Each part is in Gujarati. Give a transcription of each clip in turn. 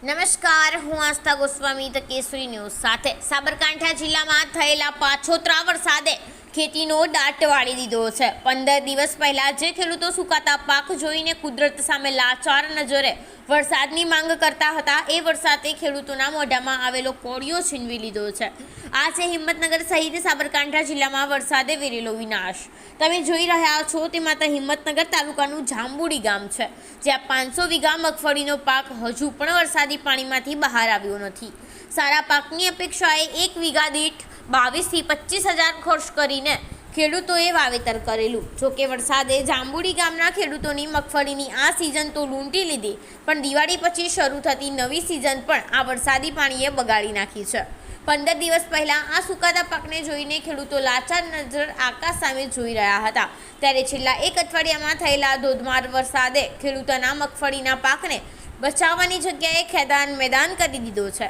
નમસ્કાર, હું આસ્થા ગોસ્વામી ધ કેસરી ન્યૂઝ સાથે સાબરકાંઠા જિલ્લામાં થયેલા પાછોતરા વરસાદે ખેતીનો દાટ વાળી દીધો છે। 15 દિવસ પહેલા જે ખેડૂતો સુકાતા પાક જોઈને કુદરત સામે લાચાર નજરે વરસાદની માંગ કરતા હતા, એ વરસાદે ખેડૂતોના મોઢામાં આવેલો કોળિયો છીનવી લીધો છે। આજે હિંમતનગર સહિત સાબરકાંઠા જિલ્લામાં વરસાદે વેરેલો વિનાશ તમે જોઈ રહ્યા છો તે માત્ર હિંમતનગર તાલુકાનું જાંબુડી ગામ છે, જ્યાં 500 વીઘા મગફળીનો પાક હજુ પણ વરસાદી પાણીમાંથી બહાર આવ્યો નથી। સારા પાકની અપેક્ષાએ 1 વીઘા દીઠ 22 થી 25 હજાર ખર્ચ કરીને ખેડૂતોએ વાવેતર કરેલું। જોકે વરસાદે જાંબુડી ગામના ખેડૂતોની મગફળીની આ સિઝન તો લૂંટી લીધી, પણ દિવાળી પછી શરૂ થતી નવી સિઝન પણ આ વરસાદી પાણીએ બગાડી નાખી છે। 15 દિવસ પહેલા આ સુકાતા પાકને જોઈને ખેડૂતો લાચાર નજર આકાશ સામે જોઈ રહ્યા હતા, ત્યારે છેલ્લા 1 અઠવાડિયામાં થયેલા ધોધમાર વરસાદે ખેડૂતોના મગફળીના પાકને બચાવવાની જગ્યાએ ખેદાન મેદાન કરી દીધો છે।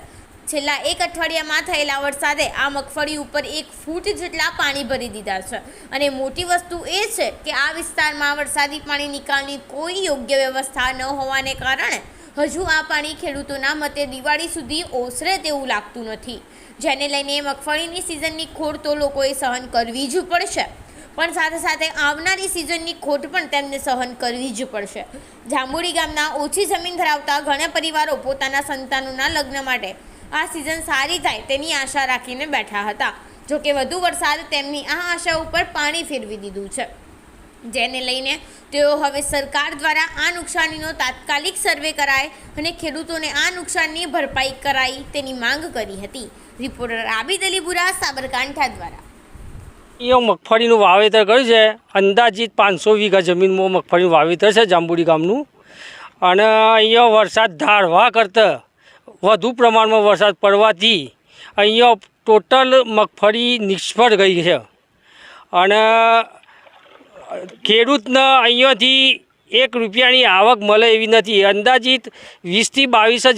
છેલ્લા 1 અઠવાડિયામાં થયેલા વરસાદે આ મગફળી ઉપર 1 ફૂટ જેટલા પાણી ભરી દીધા છે, અને મોટી વસ્તુ એ છે કે આ વિસ્તારમાં વરસાદી પાણી નિકાલની કોઈ યોગ્ય વ્યવસ્થા ન હોવાને કારણે હજુ આ પાણી ખેડૂતોના મતે દિવાળી સુધી ઓસરે તેવું લાગતું નથી, જેને લઈને મગફળીની સિઝનની ખોટ તો લોકોએ સહન કરવી જ પડશે, પણ સાથે સાથે આવનારી સિઝનની ખોટ પણ તેમને સહન કરવી જ પડશે। જાંબુડી ગામના ઓછી જમીન ધરાવતા ઘણા પરિવારો પોતાના સંતાનોના લગ્ન માટે આ સિઝન સારી થાય તેની આશા રાખીને બેઠા હતા। જોકે વધુ વરસાદ તેમની આ આશા ઉપર પાણી ફેરવી દીધું છે, જેને લઈને તેઓ હવે સરકાર દ્વારા આ નુકસાનીનો તાત્કાલિક સર્વે કરાય અને ખેડૂતોને આ નુકસાનની ભરપાઈ કરાય તેની માંગ કરી હતી। રિપોર્ટર આબિદ અલીપુરા, સાબરકાંઠા દ્વારા। અહીંયા મગફળીનું વાવેતર કર્યું છે। અંદાજિત 500 વીઘા જમીનમાં મગફળીનું વાવેતર છે જાંબુડી ગામનું, અને અહીંયા વરસાદ ધારવા કરતાં વધુ પ્રમાણમાં વરસાદ પડવાથી અહીંયા ટોટલ મગફળી નિષ્ફળ ગઈ છે, અને ખેડૂતને અહીંયાથી 1 રૂપિયાની આવક મળે એવી નથી। અંદાજિત 20 થી 22 હજાર